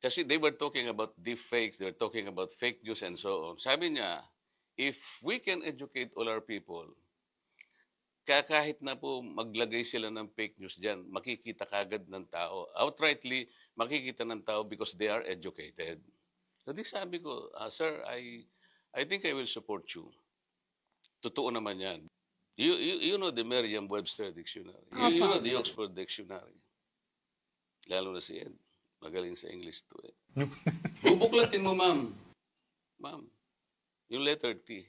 Kasi they were talking about deep fakes, they were talking about fake news and so on. Sabi niya, if we can educate all our people, kahit na po maglagay sila ng fake news dyan, makikita kagad ng tao. Outrightly, makikita ng tao because they are educated. So di sabi ko, sir, I think I will support you. Totoo naman yan. You know the Merriam-Webster Dictionary. You Opo. know the Oxford Dictionary. Lalo na si Ed. Magaling sa English to eh. Bubuklatin mo, ma'am. Ma'am, yung letter T.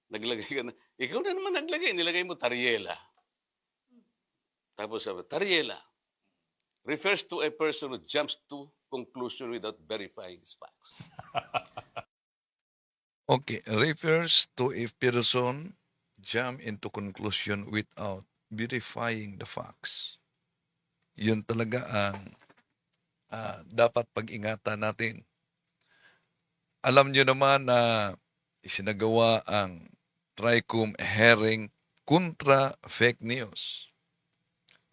Naglagay ka na. Ikaw na naman naglagay. Nilagay mo Tariela. Tapos sabi, Tariela refers to a person who jumps to conclusion without verifying his facts. Okay, refers to a person jump into conclusion without verifying the facts. Yun talaga ang dapat pag-ingatan natin. Alam nyo naman na isinagawa ang Tricom hearing kontra fake news.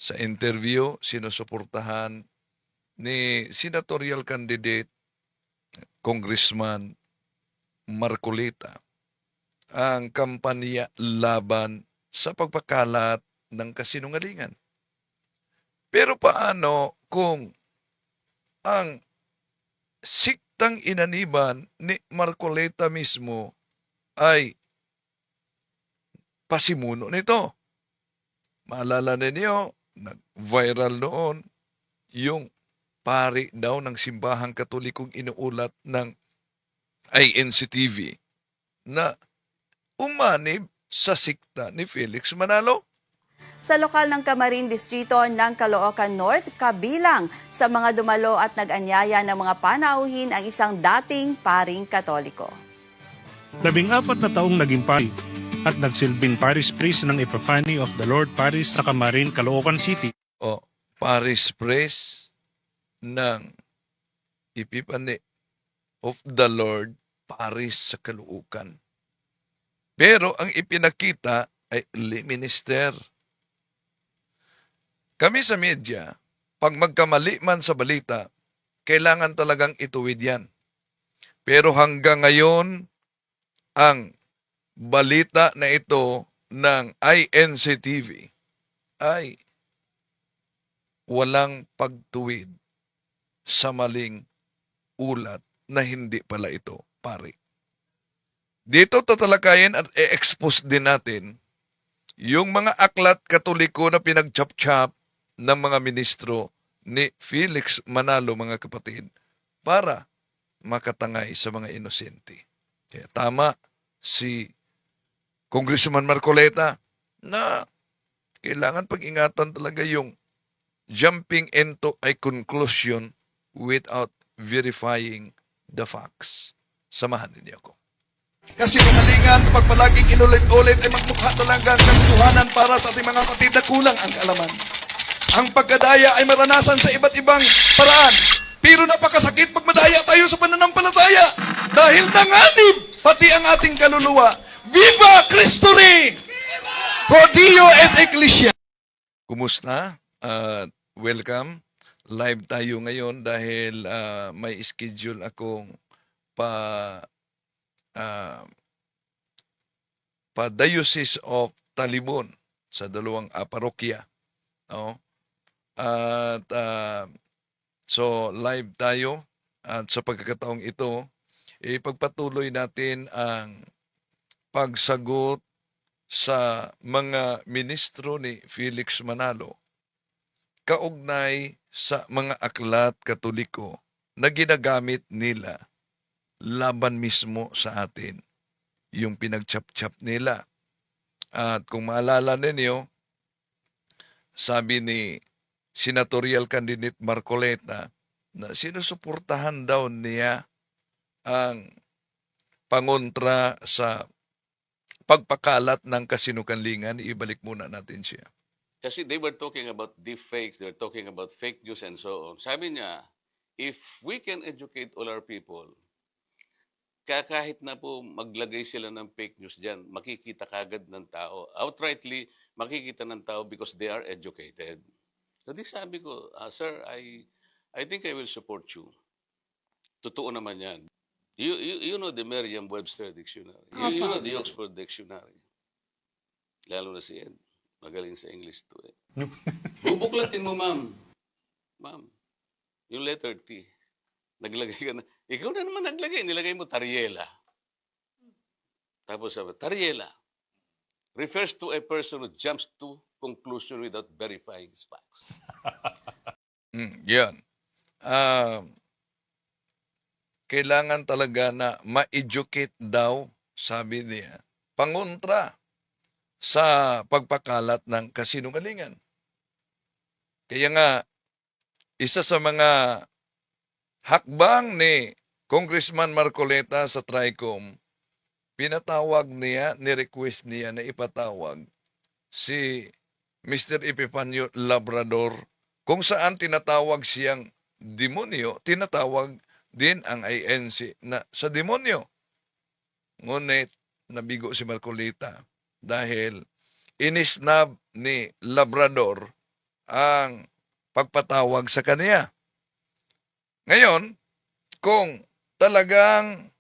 Sa interview, sinusuportahan ni senatorial candidate Congressman Marcolita ang kampanya laban sa pagpakalat ng kasinungalingan. Pero paano kung ang siktang inaniban ni Marcoleta mismo ay pasimuno nito? Maalala ninyo, nag-viral noon yung pari daw ng simbahang katolikong inuulat ng INC-TV na umanib sa sikta ni Felix Manalo. Sa lokal ng Camarin Distrito ng Caloocan North, kabilang sa mga dumalo at nag-anyaya ng mga panauhin ang isang dating paring Katoliko. 14 na taong naging pari at nagsilbing Parish Priest ng Epiphany of the Lord Parish sa Camarin, Caloocan City. O Parish Priest ng Epiphany of the Lord Parish sa Caloocan. Pero ang ipinakita ay lay minister. Kami sa media, pag magkamali man sa balita, kailangan talagang ituwid yan. Pero hanggang ngayon, ang balita na ito ng INC-TV ay walang pagtuwid sa maling ulat na hindi pala ito pari. Dito tatalakayin at i-expose din natin yung mga aklat katoliko na pinagchap-chap ng mga ministro ni Felix Manalo, mga kapatid, para makatangay sa mga inosente. Kaya tama si Congressman Marcoleta na kailangan pag-ingatan talaga yung jumping into a conclusion without verifying the facts. Samahan ninyo ako. Kasinungalingan, pag palaging inulit-ulit ay magmukha talagang katotohanan para sa ating mga kapatid na kulang ang kaalaman. Ang pagkadaya ay maranasan sa iba't ibang paraan. Pero napakasakit pag madaya tayo sa pananampalataya dahil nanganib pati ang ating kaluluwa. Viva Cristo Rey! Pro Dio et Ecclesia! Kumusta? Welcome. Live tayo ngayon dahil may schedule akong pa-Diocese of Talibon sa dalawang parokya. No? At so live tayo at sa pagkakataong ito, ipagpatuloy natin ang pagsagot sa mga ministro ni Felix Manalo kaugnay sa mga aklat katoliko na ginagamit nila laban mismo sa atin, yung pinagchap-chap nila. At kung maalala ninyo, sabi ni senatorial candidate Marcoleta na sinusuportahan daw niya ang pangontra sa pagpakalat ng kasinungalingan. Ibalik muna natin siya. Kasi they were talking about deep fakes, they were talking about fake news and so on. Sabi niya, if we can educate all our people, kahit na po maglagay sila ng fake news dyan, makikita kagad ng tao. Outrightly, makikita ng tao because they are educated. So di sabi ko, sir, I think I will support you. Totoo naman yan. You know the Merriam-Webster Dictionary. You know the Oxford Dictionary. Lalo na si Ed. Magaling sa English to eh. Bubuklatin mo, ma'am. Ma'am, yung letter T. Naglagay ka na. Ikaw na naman naglagay. Nilagay mo Tariela. Tapos sabi, Tariela refers to a person who jumps to conclusion without verifying his facts. Yan. Kailangan talaga na ma-educate daw, sabi niya, pangontra sa pagpakalat ng kasinungalingan. Kaya nga, isa sa mga hakbang ni Congressman Marcoleta sa TRICOM, pinatawag niya, ni-request niya na ipatawag si Mr. Epifanio Labrador, kung saan tinatawag siyang demonyo, tinatawag din ang INC na sa demonyo. Ngunit, nabigo si Marcoleta dahil inisnab ni Labrador ang pagpatawag sa kanya. Ngayon, kung talagang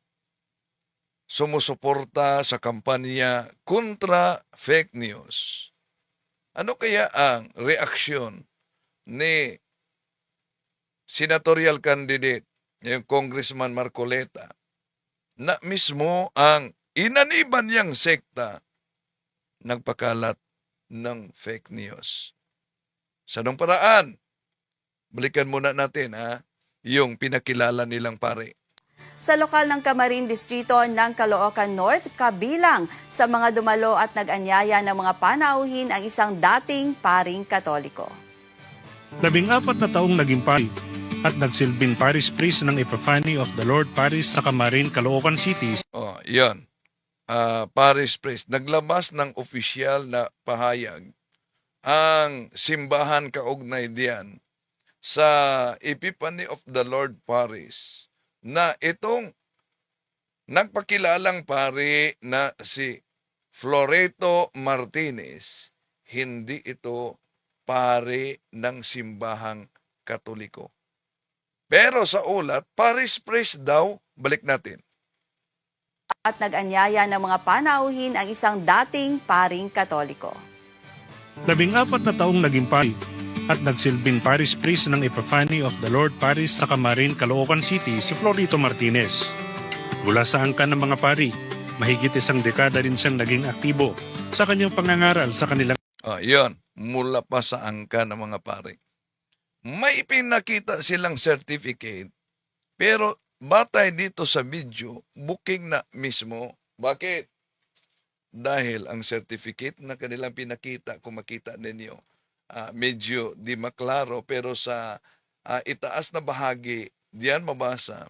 sumusuporta sa kampanya kontra fake news, ano kaya ang reaksyon ni senatorial candidate, yung Congressman Marcoleta, na mismo ang inaniban niyang sekta nagpakalat ng fake news? Sa anong paraan? Balikan muna natin yung pinakilala nilang pare. Sa lokal ng Camarin Distrito ng Caloocan North, kabilang sa mga dumalo at nag-anyaya ng mga panauhin ang isang dating paring Katoliko. 14 na taong naging pari at nagsilbing parish priest ng Epiphany of the Lord Parish sa Camarin, Caloocan City. Yan. Parish priest. Naglabas ng opisyal na pahayag ang simbahan kaugnay diyan sa Epiphany of the Lord Parish na itong nagpakilalang pari na si Floreto Martinez, hindi ito pari ng simbahang Katoliko. Pero sa ulat, parish priest daw. Balik natin. At nag-anyaya ng mga panauhin ang isang dating paring Katoliko. 14 na taong naging pari at nagsilbing parish priest ng Epiphany of the Lord Parish sa Camarin, Caloocan City si Florito Martinez. Mula sa angkan ng mga pari, mahigit isang dekada rin siyang naging aktibo sa kanyang pangangaral sa kanilang Yun, mula pa sa angka ng mga pari. May pinakita silang certificate, pero batay dito sa video, booking na mismo. Bakit? Dahil ang certificate na kanilang pinakita, kung makita ninyo, medyo di maklaro, pero sa itaas na bahagi, diyan mabasa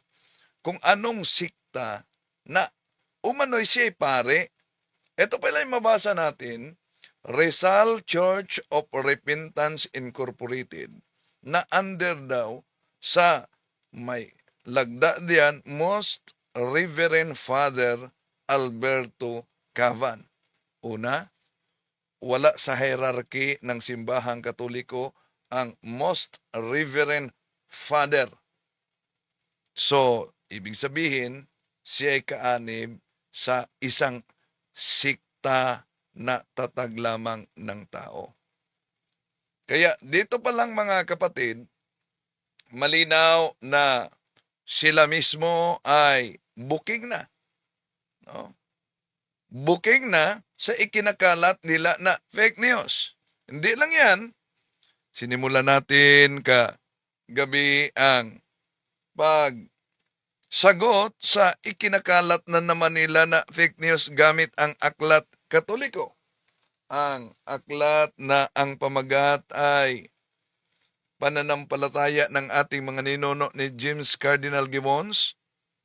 kung anong sikta na umano'y siya pare. Ito pala yung mabasa natin, Rizal Church of Repentance Incorporated, na under daw sa may lagda diyan Most Reverend Father Alberto Cavan. Una, wala sa hierarchy ng simbahang Katoliko ang Most Reverend Father. So, ibig sabihin, siya ay kaanib sa isang sikta na tatag lamang ng tao. Kaya dito pa lang mga kapatid, malinaw na sila mismo ay booking na. No? Booking na sa ikinakalat nila na fake news. Hindi lang yan. Sinimulan natin gabi ang pagsagot sa ikinakalat na naman nila na fake news gamit ang aklat Katoliko. Ang aklat na ang pamagat ay pananampalataya ng ating mga ninuno ni James Cardinal Gibbons.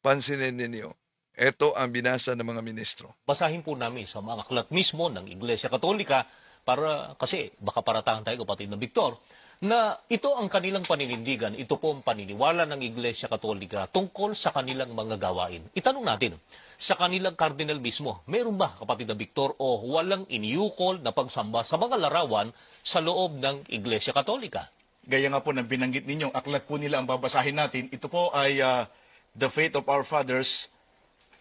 Pansinin ninyo. Ito ang binasa ng mga ministro. Basahin po namin sa mga aklat mismo ng Iglesia Katolika para kasi baka paratahan tayo kapatid na Victor na ito ang kanilang paninindigan, ito po ang paniniwala ng Iglesia Katolika tungkol sa kanilang mga gawain. Itanong natin, sa kanilang cardinal mismo, meron ba kapatid na Victor o walang iniukol na pagsamba sa mga larawan sa loob ng Iglesia Katolika? Gaya nga po ng binanggit ninyong aklat po nila ang babasahin natin. Ito po ay The Faith of Our Fathers.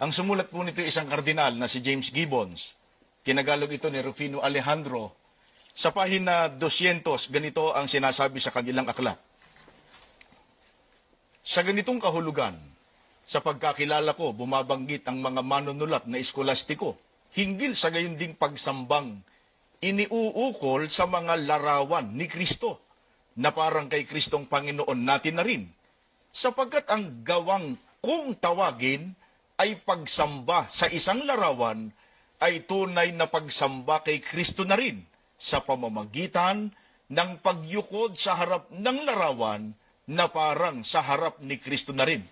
Ang sumulat po nito isang kardinal na si James Gibbons. Kinagalog ito ni Rufino Alejandro. Sa pahina 200, ganito ang sinasabi sa kanilang aklat. Sa ganitong kahulugan, sa pagkakilala ko, bumabanggit ang mga manunulat na eskolastiko hinggil sa gayon ding pagsambang iniuukol sa mga larawan ni Kristo na parang kay Kristong Panginoon natin na rin, sapagkat ang gawang kung tawagin ay pagsamba sa isang larawan ay tunay na pagsamba kay Kristo na rin sa pamamagitan ng pagyukod sa harap ng larawan na parang sa harap ni Kristo na rin.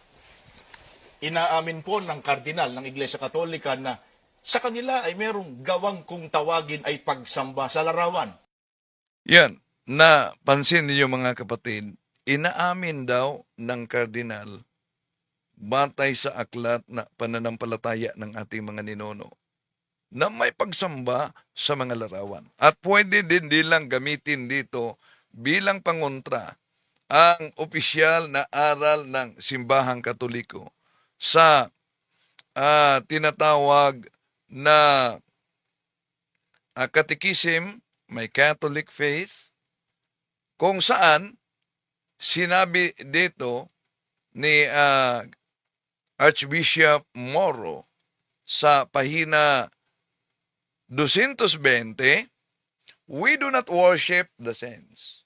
Inaamin po ng kardinal ng Iglesia Katolika na sa kanila ay merong gawang kung tawagin ay pagsamba sa larawan. Yan, na pansin niyo mga kapatid, inaamin daw ng kardinal batay sa aklat na pananampalataya ng ating mga ninuno na may pagsamba sa mga larawan. At pwede din nilang gamitin dito bilang pangontra ang opisyal na aral ng Simbahang Katoliko sa tinatawag na Catechism, may Catholic Faith, kung saan sinabi dito ni Archbishop Moro sa pahina 220, we do not worship the saints.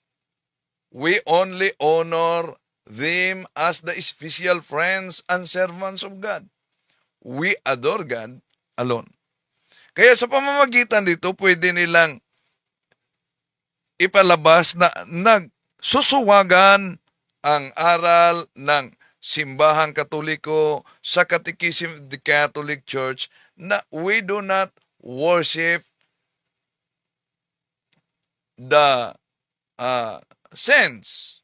We only honor them as the special friends and servants of God. We adore God alone. Kaya sa pamamagitan dito, pwede nilang ipalabas na nagsusuwagan ang aral ng Simbahang Katoliko sa Catechism of the Catholic Church na we do not worship the saints.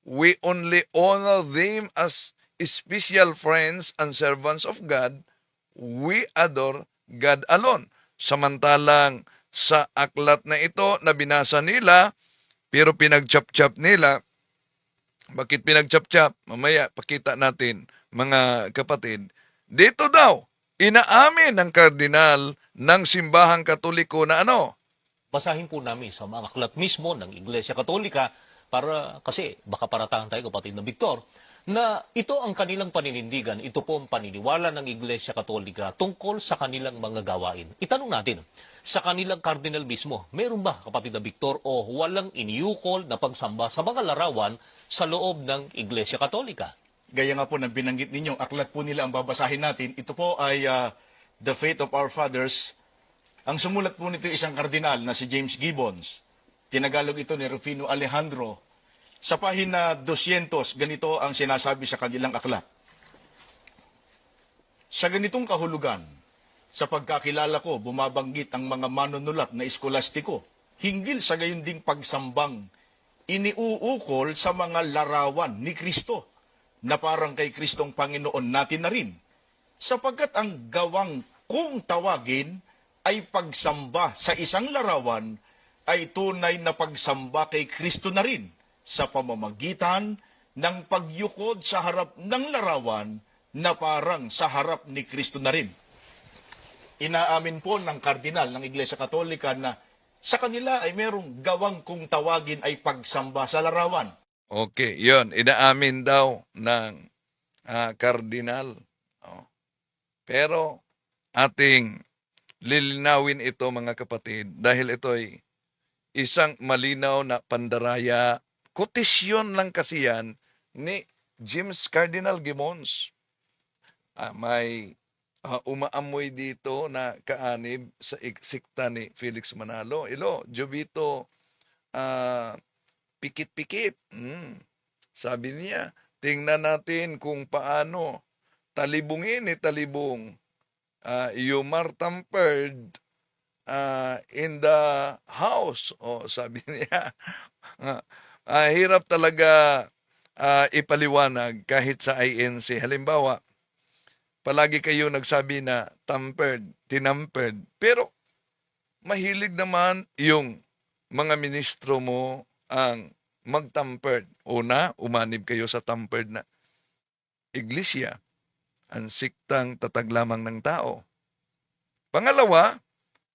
We only honor them as special friends and servants of God. We adore God alone. Samantalang sa aklat na ito na binasa nila, pero pinagchap-chap nila. Bakit pinagchap-chap? Mamaya pakita natin, mga kapatid. Dito daw, inaamin ng kardinal ng Simbahang Katoliko na ano? Basahin po namin sa mga aklat mismo ng Iglesia Katolika para kasi baka paratahan tayo kapatid na Victor na ito ang kanilang paninindigan, ito po ang paniniwala ng Iglesia Katolika tungkol sa kanilang mga gawain. Itanong natin, sa kanilang kardinal mismo, meron ba kapatid na Victor o walang iniukol na pagsamba sa mga larawan sa loob ng Iglesia Katolika? Gaya nga po ng binanggit ninyo, aklat po nila ang babasahin natin. Ito po ay The Faith of Our Fathers. Ang sumulat po nito isang kardinal na si James Gibbons. Tinagalog ito ni Rufino Alejandro. Sa pahina 200, ganito ang sinasabi sa kanilang aklat. Sa ganitong kahulugan, sa pagkakilala ko, bumabanggit ang mga manunulat na eskolastiko hinggil sa gayon ding pagsambang iniuukol sa mga larawan ni Kristo na parang kay Kristong Panginoon natin na rin, sapagkat ang gawang kung tawagin ay pagsamba sa isang larawan ay tunay na pagsamba kay Kristo na rin sa pamamagitan ng pagyukod sa harap ng larawan na parang sa harap ni Kristo na rin. Inaamin po ng kardinal ng Iglesia Katolika na sa kanila ay merong gawang kung tawagin ay pagsamba sa larawan. Okay, yon inaamin daw ng kardinal. Oh. Pero ating lilinawin ito mga kapatid dahil ito ay isang malinaw na pandaraya. Kotisyon lang kasi yan ni James Cardinal Gibbons. May umaamoy dito na kaanib sa sikta ni Felix Manalo. Jovito, pikit-pikit. Sabi niya, tingnan natin kung paano talibungin ni talibong Yomar Tamperd in the house. Sabi niya, hirap talaga ipaliwanag kahit sa INC. Halimbawa, palagi kayo nagsabi na tampered, tinampered. Pero mahilig naman yung mga ministro mo ang magtampered. Una, umanib kayo sa tampered na iglesia. ang siktang tatag lamang ng tao. Pangalawa,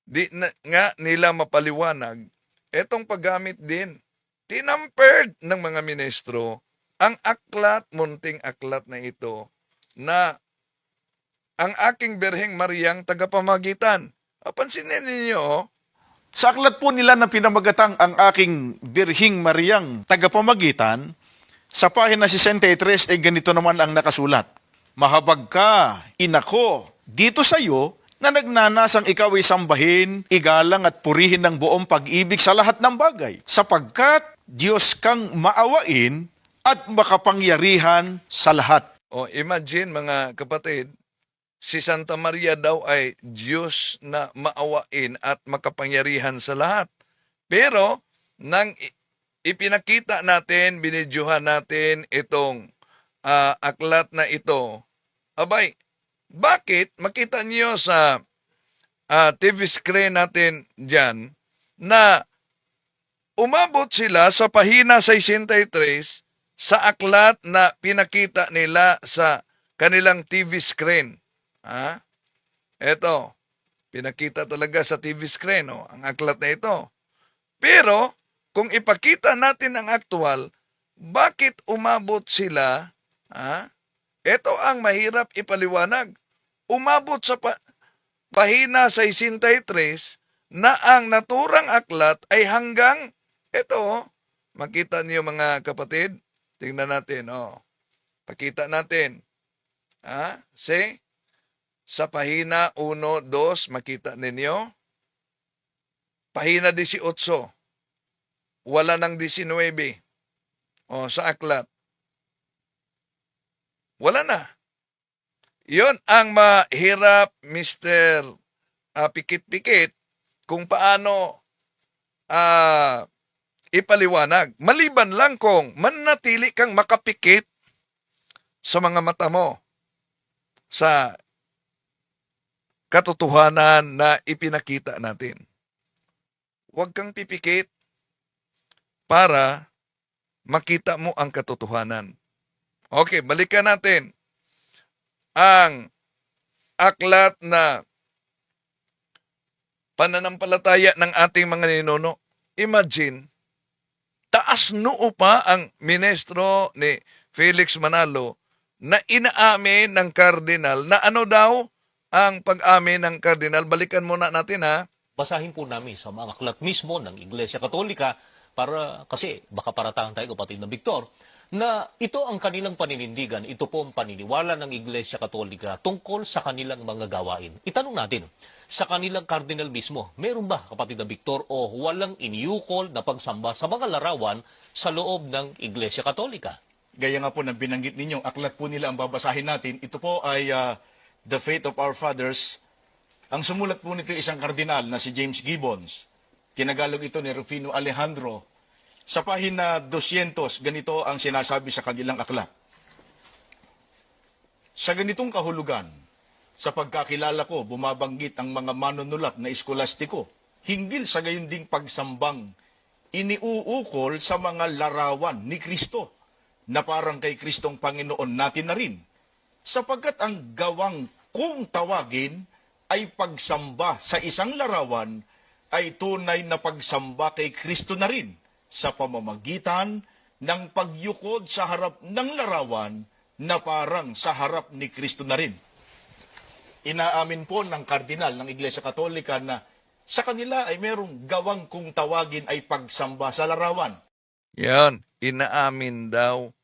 di na, nga nila mapaliwanag etong paggamit din, tinampered ng mga ministro ang aklat, munting aklat na ito, na ang aking Birheng Mariang tagapamagitan. Pansinin ninyo, oh, Sa aklat po nila na pinamagatang ang aking Birhing Mariang tagapamagitan, sa pahina 63 ay ganito naman ang nakasulat. Mahabag ka, inako, dito sa iyo na nagnanasang ikaw ay sambahin, igalang at purihin ng buong pag-ibig sa lahat ng bagay, sapagkat Diyos kang maawain at makapangyarihan sa lahat. o imagine mga kapatid, si Santa Maria daw ay Diyos na maawain at makapangyarihan sa lahat. Pero, nang ipinakita natin, binidyohan natin itong aklat na ito, abay, bakit makita niyo sa TV screen natin dyan na umabot sila sa pahina 63 sa aklat na pinakita nila sa kanilang TV screen. Ito, pinakita talaga sa TV screen, ang aklat na ito. Pero, kung ipakita natin ang aktual, bakit umabot sila? Ito ang mahirap ipaliwanag. Umabot sa pahina 63 na ang naturang aklat ay hanggang, ito, makita niyo mga kapatid, tingnan natin, pakita natin. See? Sa pahina 1, 2, makita ninyo. Pahina 18. Wala ng 19. Sa aklat. Wala na. Yon ang mahirap, Mr. Pikit-Pikit, kung paano ipaliwanag. Maliban lang kung manatili kang makapikit sa mga mata mo sa katotohanan na ipinakita natin. Huwag kang pipikit para makita mo ang katotohanan. Okay, balikan natin ang aklat na pananampalataya ng ating mga ninuno. Imagine, taas noo pa ang ministro ni Felix Manalo na inaamin ng kardinal na ano daw ang pag-amin ng kardinal. Balikan muna natin, Basahin po namin sa mga aklat mismo ng Iglesia Katolika para kasi baka paratahan tayo, kapatid na Victor, na ito ang kanilang paninindigan, ito po ang paniniwala ng Iglesia Katolika tungkol sa kanilang mga gawain. Itanong natin, sa kanilang kardinal mismo, meron ba, kapatid na Victor, o walang iniukol na pagsamba sa mga larawan sa loob ng Iglesia Katolika? Gaya nga po ng binanggit ninyong aklat po nila ang babasahin natin. Ito po ay The Faith of Our Fathers. Ang sumulat po nito isang kardinal na si James Gibbons. Tinagalog ito ni Rufino Alejandro. Sa pahina 200, ganito ang sinasabi sa kanilang aklat. Sa ganitong kahulugan, sa pagkakilala ko, bumabanggit ang mga manunulat na eskolastiko, hinggil sa gayon ding pagsambang, iniuukol sa mga larawan ni Kristo, na parang kay Kristong Panginoon natin na rin, sapagkat ang gawang kung tawagin ay pagsamba sa isang larawan ay tunay na pagsamba kay Kristo na rin sa pamamagitan ng pagyukod sa harap ng larawan na parang sa harap ni Kristo na rin. Inaamin po ng kardinal ng Iglesia Katolika na sa kanila ay merong gawang kung tawagin ay pagsamba sa larawan. Yan, inaamin daw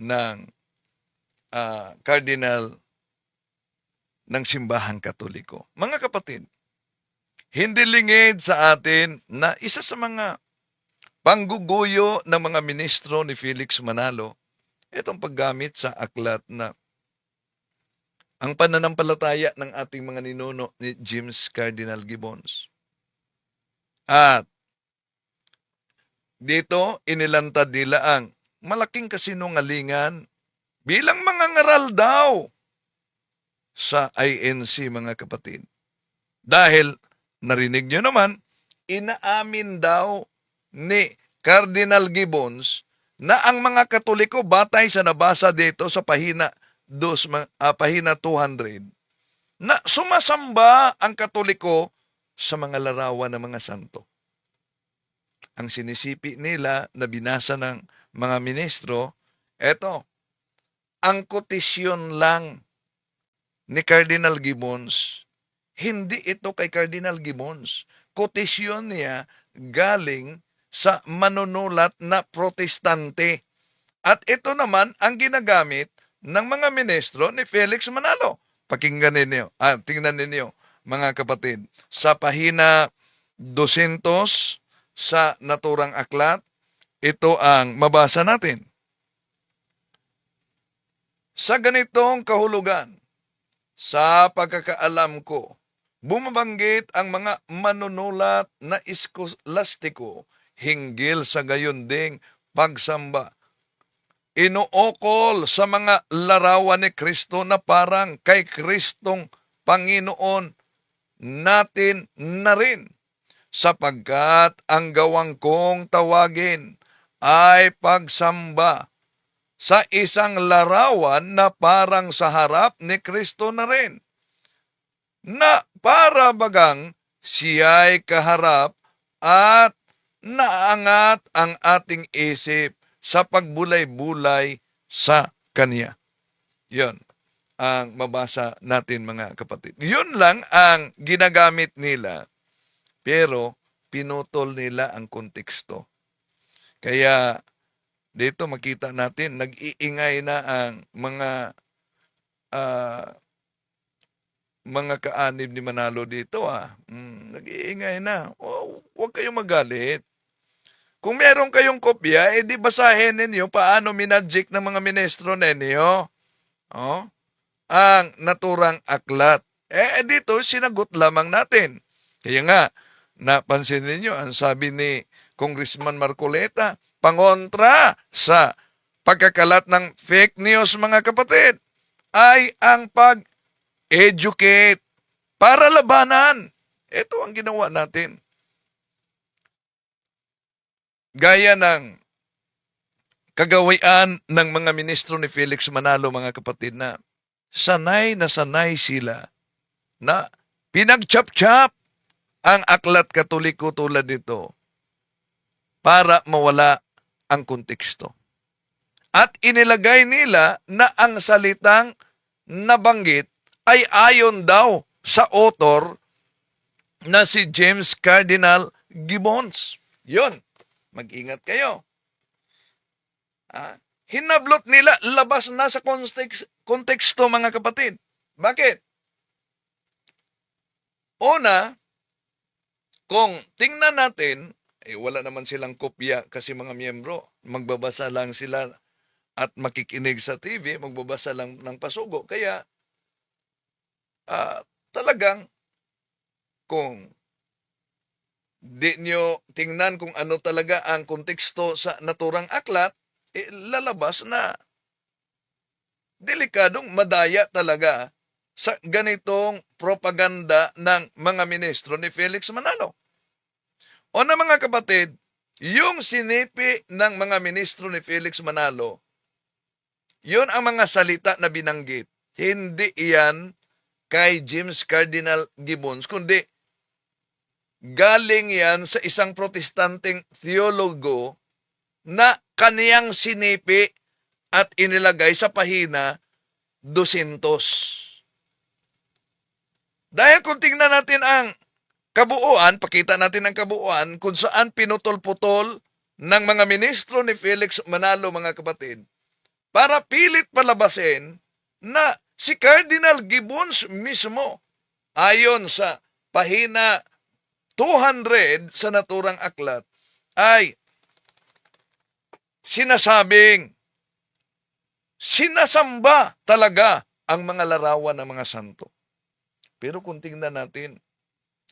ng kardinal ng Simbahang Katoliko. Mga kapatid, hindi lingid sa atin na isa sa mga pangguguyo ng mga ministro ni Felix Manalo, itong paggamit sa aklat na ang pananampalataya ng ating mga ninuno ni James Cardinal Gibbons. At dito, inilantad nila ang malaking kasinungalingan bilang mga ngaral daw sa INC, mga kapatid. Dahil, narinig nyo naman, inaamin daw ni Cardinal Gibbons na ang mga Katoliko batay sa nabasa dito sa pahina pahina 200, na sumasamba ang Katoliko sa mga larawan ng mga santo. Ang sinisipi nila na binasa ng mga ministro, eto, ang kotisyon lang ni Cardinal Gibbons, hindi ito kay Cardinal Gibbons. Kotisyon niya galing sa manunulat na protestante. At ito naman ang ginagamit ng mga ministro ni Felix Manalo. Pakinggan ninyo, tingnan ninyo mga kapatid. Sa pahina 200 sa naturang aklat, ito ang mabasa natin. Sa ganitong kahulugan, sa pagkakaalam ko, bumabanggit ang mga manunulat na iskolastiko hinggil sa gayon ding pagsamba. Inuukol sa mga larawan ni Kristo na parang kay Kristong Panginoon natin na rin, sapagkat ang gawang kong tawagin ay pagsamba sa isang larawan na parang sa harap ni Kristo na rin, na para bagang siya'y kaharap at naangat ang ating isip sa pagbulay-bulay sa Kanya. Yon ang mabasa natin mga kapatid. Yun lang ang ginagamit nila, pero pinutol nila ang konteksto. Kaya dito makita natin, nag-iingay na ang mga kaanib ni Manalo dito. Nag-iingay na. Huwag kayong magalit. Kung meron kayong kopya, edi basahin ninyo paano minadjik ng mga ministro ninyo. Ang naturang aklat. Dito, sinagot lamang natin. Kaya nga, napansin ninyo, ang sabi ni Congressman Marcoleta, pangontra sa pagkakalat ng fake news, mga kapatid, ay ang pag-educate para labanan. Ito ang ginawa natin. Gaya ng kagawian ng mga ministro ni Felix Manalo, mga kapatid, na sanay sila na pinagchap-chap ang aklat Katoliko tulad nito para mawala ang konteksto. At inilagay nila na ang salitang nabanggit ay ayon daw sa author na si James Cardinal Gibbons. Yun, mag-ingat kayo. Hinablot nila, labas na sa konteksto, mga kapatid. Bakit? Una, kung tingnan natin, wala naman silang kopya kasi mga miyembro, magbabasa lang sila at makikinig sa TV, magbabasa lang ng pasugo. Kaya, talagang, kung di nyo tingnan kung ano talaga ang konteksto sa naturang aklat, lalabas na delikadong madaya talaga sa ganitong propaganda ng mga ministro ni Felix Manalo. O na mga kapatid, yung sinipi ng mga ministro ni Felix Manalo, yun ang mga salita na binanggit. Hindi iyan kay James Cardinal Gibbons, kundi galing yan sa isang protestanteng theologo na kaniyang sinipi at inilagay sa pahina 200. Dahil kung tingnan natin ang kabuuan, pakita natin ang kabuuan kung saan pinutol-putol ng mga ministro ni Felix Manalo, mga kapatid, para pilit palabasin na si Cardinal Gibbons mismo, ayon sa pahina 200 sa naturang aklat, ay sinasamba talaga ang mga larawan ng mga santo. Pero kung tingnan natin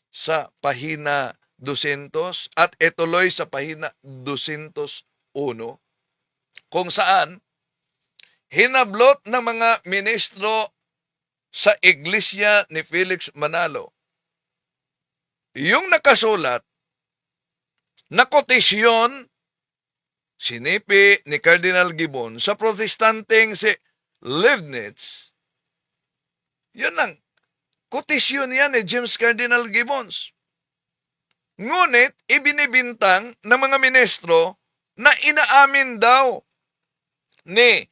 sa pahina 200 at ituloy sa pahina 201, kung saan hinablot ng mga ministro sa iglesia ni Felix Manalo yung nakasulat na kotisyon sinipi ni Cardinal Gibbon sa protestanteng si Leibniz, yun lang. Kotisyon yan ni James Cardinal Gibbons. Ngunit, ibinibintang ng mga ministro na inaamin daw ni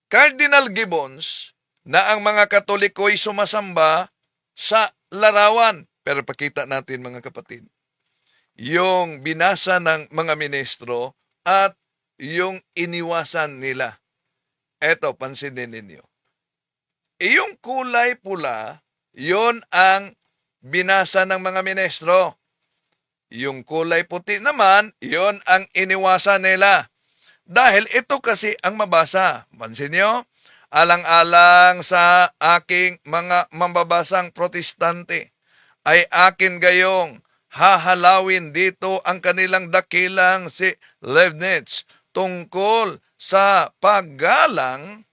Cardinal Gibbons na ang mga Katoliko'y sumasamba sa larawan. Pero pakita natin mga kapatid, yung binasa ng mga ministro at yung iniwasan nila. Eto, pansinin ninyo. Yung kulay pula, yon ang binasa ng mga ministro. Yung kulay puti naman, yon ang iniwasan nila. Dahil ito kasi ang mabasa. Pansin nyo? Alang-alang sa aking mga mambabasang protestante, ay akin gayong hahalawin dito ang kanilang dakilang si Leibniz tungkol sa paggalang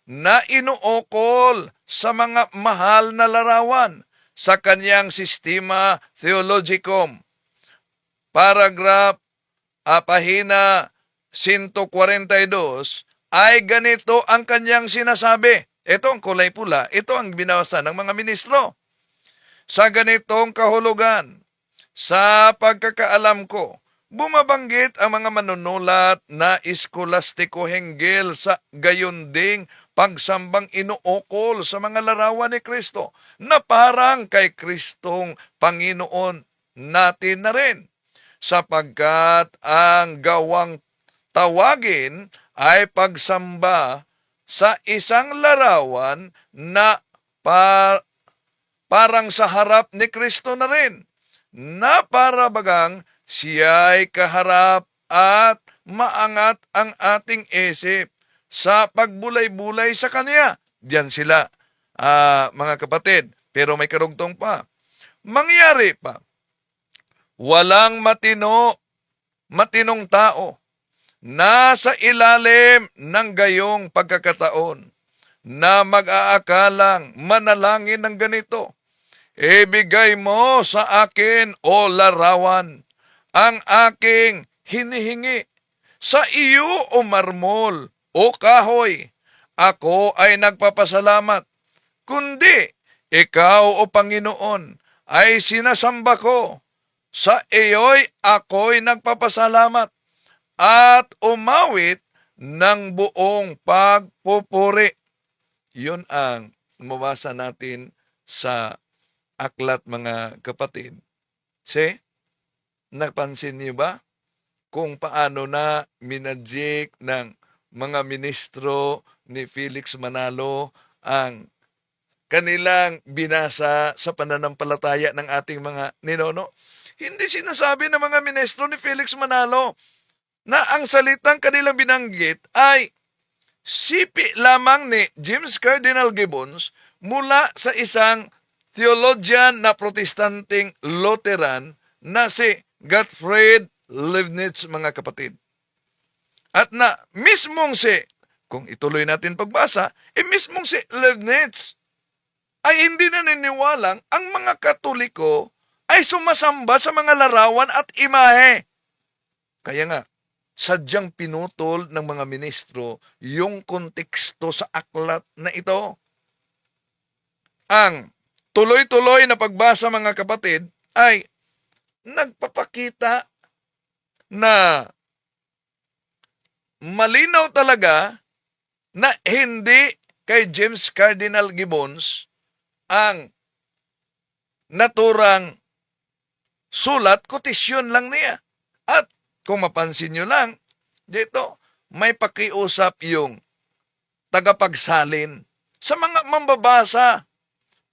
na inuukol sa mga mahal na larawan sa kanyang Systema Theologicum. Paragraph pahina 142 ay ganito ang kanyang sinasabi. Ito ang kulay pula, ito ang binasa ng mga ministro. Sa ganitong kahulugan, sa pagkakaalam ko, bumabanggit ang mga manunulat na eskolastiko hinggil sa gayunding pagsambang inuukol sa mga larawan ni Kristo na parang kay Kristong Panginoon natin na rin, sapagkat ang gawang tawagin ay pagsamba sa isang larawan na parang sa harap ni Kristo na rin, na para bagang siya'y kaharap at maangat ang ating isip sa pagbulay-bulay sa Kanya. Diyan sila, mga kapatid. Pero may karugtong pa. Mangyari pa, walang matinong tao nasa ilalim ng gayong pagkakataon na mag-aakalang manalangin ng ganito. Ibigay mo sa akin, o larawan, ang aking hinihingi. Sa iyo, o marmol, o kahoy, ako ay nagpapasalamat. Kundi, ikaw, o Panginoon, ay sinasamba ko. Sa iyo'y ako'y nagpapasalamat at umawit ng buong pagpupuri. Yun ang mabasa natin sa aklat, mga kapatid. Napansin niyo ba kung paano na minadjik ng mga ministro ni Felix Manalo ang kanilang binasa sa pananampalataya ng ating mga ninono? Hindi sinasabi ng mga ministro ni Felix Manalo na ang salitang kanilang binanggit ay sipi lamang ni James Cardinal Gibbons mula sa isang theologian na protestanteng Lutheran na si Gottfried Leibniz, mga kapatid. At na mismong kung ituloy natin pagbasa, mismong si Leibniz ay hindi naniniwalang ang mga Katoliko ay sumasamba sa mga larawan at imahe. Kaya nga, sadyang pinutol ng mga ministro yung konteksto sa aklat na ito. Ang tuloy-tuloy na pagbasa, mga kapatid, ay nagpapakita na malinaw talaga na hindi kay James Cardinal Gibbons ang naturang sulat, kotisyon lang niya. At kung mapansin nyo lang, dito may pakiusap yung tagapagsalin sa mga mambabasa,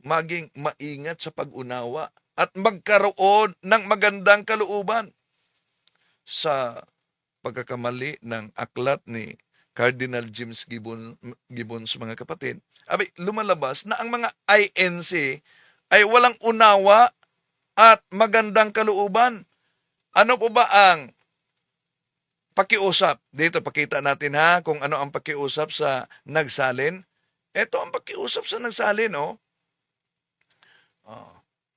maging maingat sa pag-unawa at magkaroon ng magandang kalooban. Sa pagkakamali ng aklat ni Cardinal James Gibbons, mga kapatid, lumalabas na ang mga INC ay walang unawa at magandang kalooban. Ano po ba ang pakiusap? Dito, pakita natin kung ano ang pakiusap sa nagsalin. Ito ang pakiusap sa nagsalin,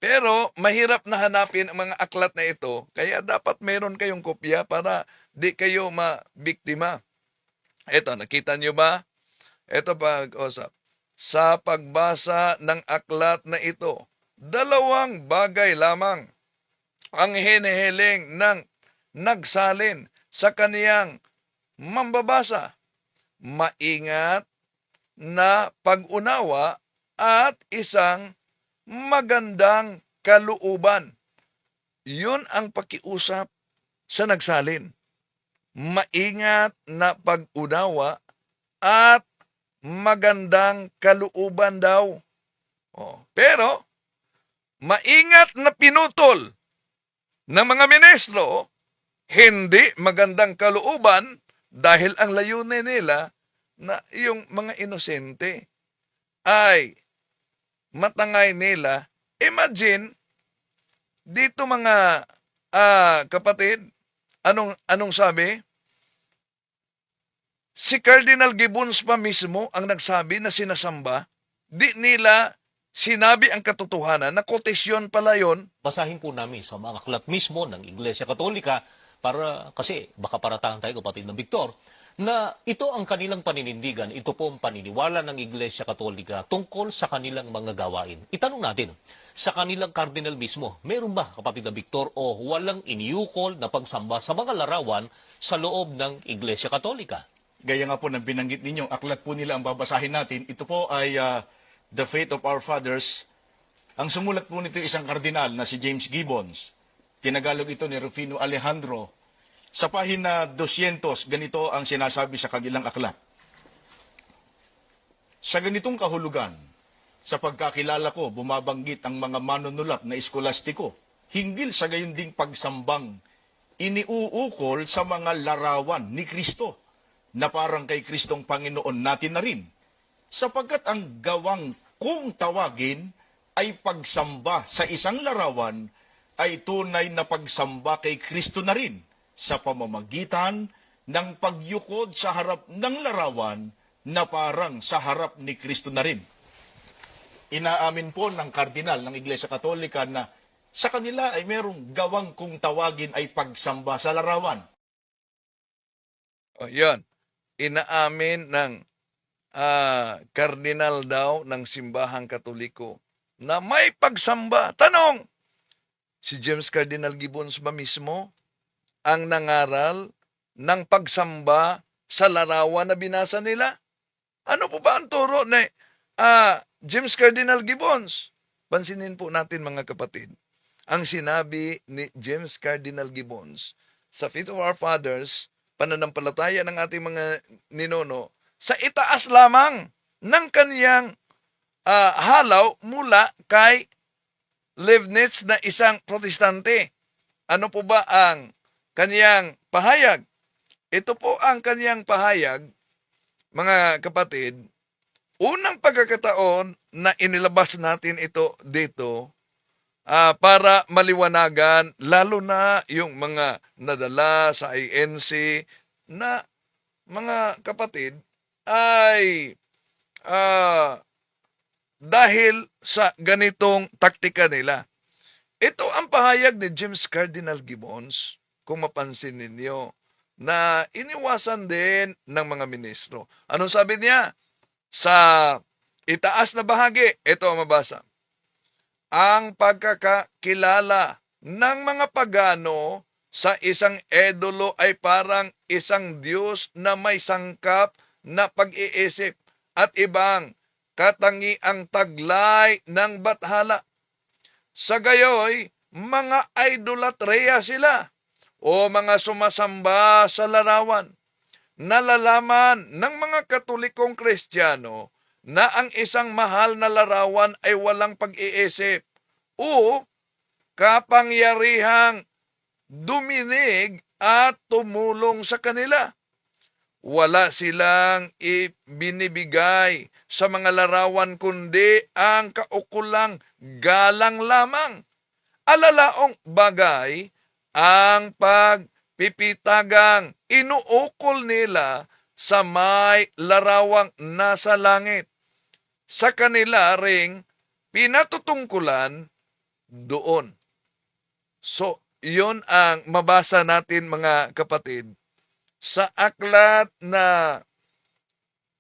Pero mahirap na hanapin ang mga aklat na ito, kaya dapat meron kayong kopya para di kayo mabiktima. Ito, nakita nyo ba? Ito pag-usap. Sa pagbasa ng aklat na ito, dalawang bagay lamang ang hinihiling ng nagsalin sa kaniyang mambabasa. Maingat na pag-unawa at isang magandang kalooban. Yun ang pakiusap sa nagsalin. Maingat na pag-unawa at magandang kalooban daw. Pero, maingat na pinutol ng mga ministro, hindi magandang kalooban dahil ang layunin nila na yung mga inosente ay matangay nila. Imagine, dito mga kapatid, anong sabi? Si Cardinal Gibbons pa mismo ang nagsabi na sinasamba, di nila sinabi ang katotohanan na kotisyon pala yon. Basahin po namin sa mga aklat mismo ng Iglesia Katolika para kasi baka paratahan tayo kapatid na Victor na ito ang kanilang paninindigan, ito po ang paniniwala ng Iglesia Katolika tungkol sa kanilang mga gawain. Itanong natin, sa kanilang cardinal mismo, meron ba kapatid na Victor o walang iniukol na pagsamba sa mga larawan sa loob ng Iglesia Katolika? Gaya nga po ng binanggit ninyo, aklat po nila ang babasahin natin. Ito po ay The Faith of Our Fathers. Ang sumulat po nito isang kardinal na si James Gibbons. Tinagalog ito ni Rufino Alejandro. Sa pahina 200, ganito ang sinasabi sa kanilang aklat. Sa ganitong kahulugan, sa pagkakilala ko, bumabanggit ang mga manunulat na eskolastiko, hinggil sa gayon ding pagsambang, iniuukol sa mga larawan ni Kristo, na parang kay Kristong Panginoon natin na rin, sapagkat ang gawang kung tawagin ay pagsamba sa isang larawan ay tunay na pagsamba kay Kristo na rin sa pamamagitan ng pagyukod sa harap ng larawan na parang sa harap ni Kristo na rin. Inaamin po ng kardinal ng Iglesia Katolika na sa kanila ay merong gawang kung tawagin ay pagsamba sa larawan. Yan. Inaamin ng kardinal daw ng simbahang Katoliko na may pagsamba. Tanong, si James Cardinal Gibbons ba mismo ang nangaral ng pagsamba sa larawan na binasa nila? Ano po ba ang turo ni James Cardinal Gibbons? Pansinin po natin mga kapatid. Ang sinabi ni James Cardinal Gibbons sa Faith of Our Fathers, pananampalataya ng ating mga ninuno, sa itaas lamang ng kaniyang halaw mula kay Leibniz na isang protestante. Ano po ba ang kaniyang pahayag? Ito po ang kaniyang pahayag, mga kapatid. Unang pagkakataon na inilabas natin ito dito para maliwanagan, lalo na yung mga nadala sa INC na mga kapatid ay dahil sa ganitong taktika nila. Ito ang pahayag ni James Cardinal Gibbons, kung mapansin ninyo, na iniwasan din ng mga ministro. Anong sabi niya? Sa itaas na bahagi, ito ang mabasa. Ang pagkakakilala ng mga pagano sa isang idolo ay parang isang Diyos na may sangkap na pag-iisip at ibang katangiang taglay ng bathala. Sa gayoy, mga idolatreya sila o mga sumasamba sa larawan. Nalalaman ng mga Katolikong Kristiyano na ang isang mahal na larawan ay walang pag-iisip o kapangyarihang duminig at tumulong sa kanila. Wala silang ibinibigay sa mga larawan kundi ang kaukulang galang lamang. Alalaong bagay ang pagpipitagang inuukol nila sa may larawang nasa langit. Sa kanila ring pinatutungkulan doon. So, yun ang mabasa natin mga kapatid sa aklat na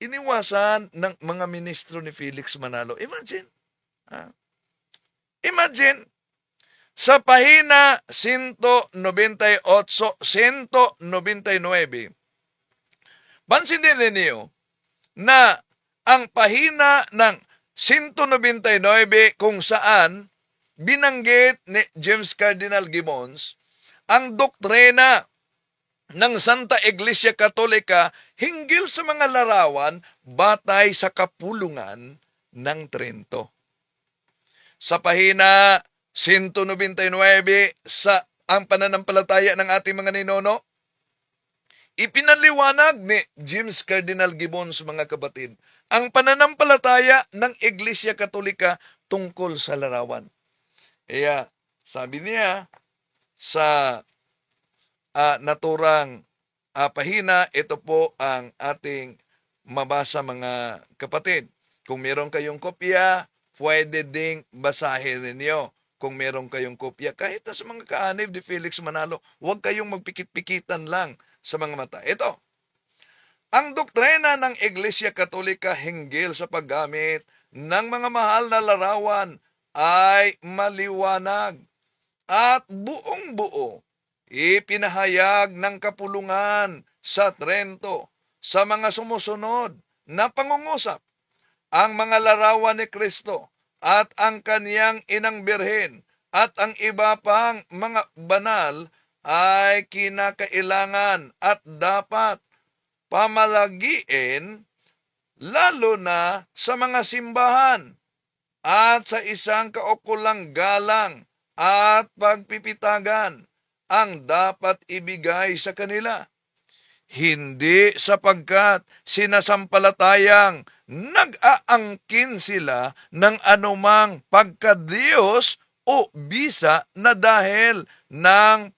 iniwasan ng mga ministro ni Felix Manalo. Imagine. Imagine, sa pahina 198, 199, pansin din ninyo na ang pahina ng 199 kung saan binanggit ni James Cardinal Gibbons ang doktrina ng Santa Iglesia Katolika hinggil sa mga larawan batay sa kapulungan ng Trento. Sa pahina 199 sa ang pananampalataya ng ating mga ninuno, ipinaliwanag ni James Cardinal Gibbons, mga kapatid, ang pananampalataya ng Iglesia Katolika tungkol sa larawan. Kaya sabi niya sa naturang pahina, ito po ang ating mabasa, mga kapatid. Kung meron kayong kopya, pwede ding basahin ninyo. Kung meron kayong kopya, kahit na sa mga kaanib ni Felix Manalo, huwag kayong magpikit-pikitan lang sa mga mata. Ito, ang doktrina ng Iglesia Katolika hinggil sa paggamit ng mga mahal na larawan ay maliwanag at buong-buo ipinahayag ng kapulungan sa Trento sa mga sumusunod na pangungusap. Ang mga larawan ni Kristo at ang kaniyang inang birhen at ang iba pang mga banal ay kinakailangan at dapat pamalagiin lalo na sa mga simbahan at sa isang kaukulang galang at pagpipitagan ang dapat ibigay sa kanila. Hindi sapagkat sinasampalatayang nag-aangkin sila ng anumang pagkadiyos o bisa na dahil ng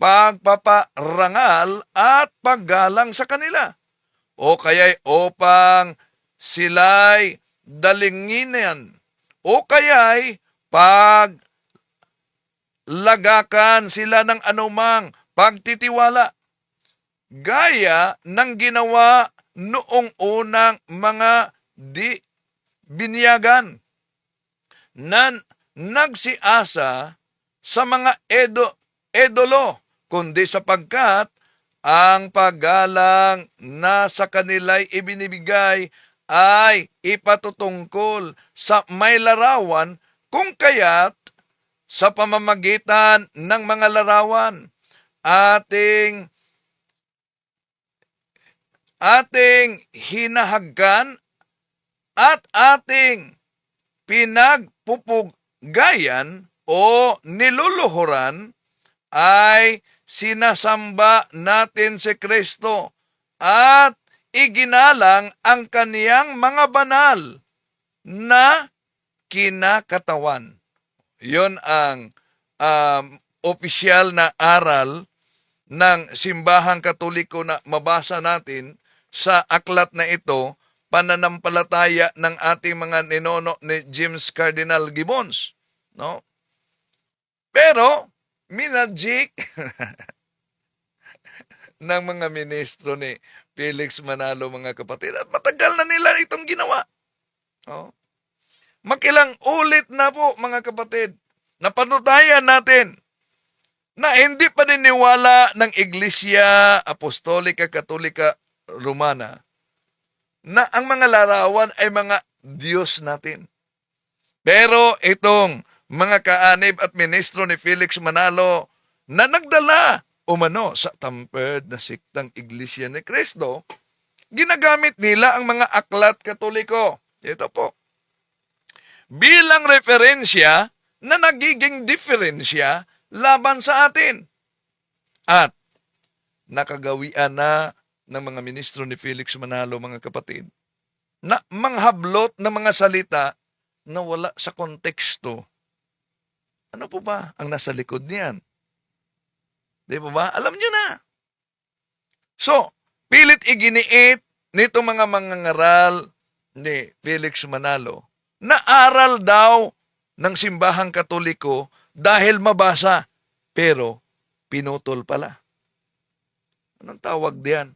pagpaparangal at paggalang sa kanila, o kaya'y upang sila'y dalinginan, o kaya'y paglagakan sila ng anumang pagtitiwala, gaya ng ginawa noong unang mga binyagan na nagsiasa sa mga edolo, kundi sapagkat ang paggalang na sa kanila'y ibinibigay ay ipatutungkol sa may larawan, kung kaya't sa pamamagitan ng mga larawan ating hinahagkan at ating pinagpupuggayan o niluluhuran ay sinasamba natin si Kristo at iginalang ang kaniyang mga banal na kinakatawan. Yon ang opisyal na aral ng simbahang Katoliko na mabasa natin sa aklat na ito, pananampalataya ng ating mga ninuno ni James Cardinal Gibbons. No? Pero, minadjik ng mga ministro ni Felix Manalo, mga kapatid, at matagal na nila itong ginawa. No? Makilang ulit na po, mga kapatid, na panutayan natin na hindi paniniwala ng Iglesia Apostolika Katolika Romana na ang mga larawan ay mga Diyos natin. Pero itong mga kaanib at ministro ni Felix Manalo na nagdala umano sa tampered na siktang Iglesia ni Cristo, ginagamit nila ang mga aklat Katoliko. Ito po, bilang referensya na nagiging diferensya laban sa atin. At nakagawian na ng mga ministro ni Felix Manalo, mga kapatid, na manghablot ng mga salita na wala sa konteksto. Ano po ba ang nasa likod niyan? Di po ba? Alam nyo na. So, pilit iginiit nito mga mangangaral ni Felix Manalo na aral daw ng simbahang Katoliko dahil mabasa, pero pinutol pala. Anong tawag diyan?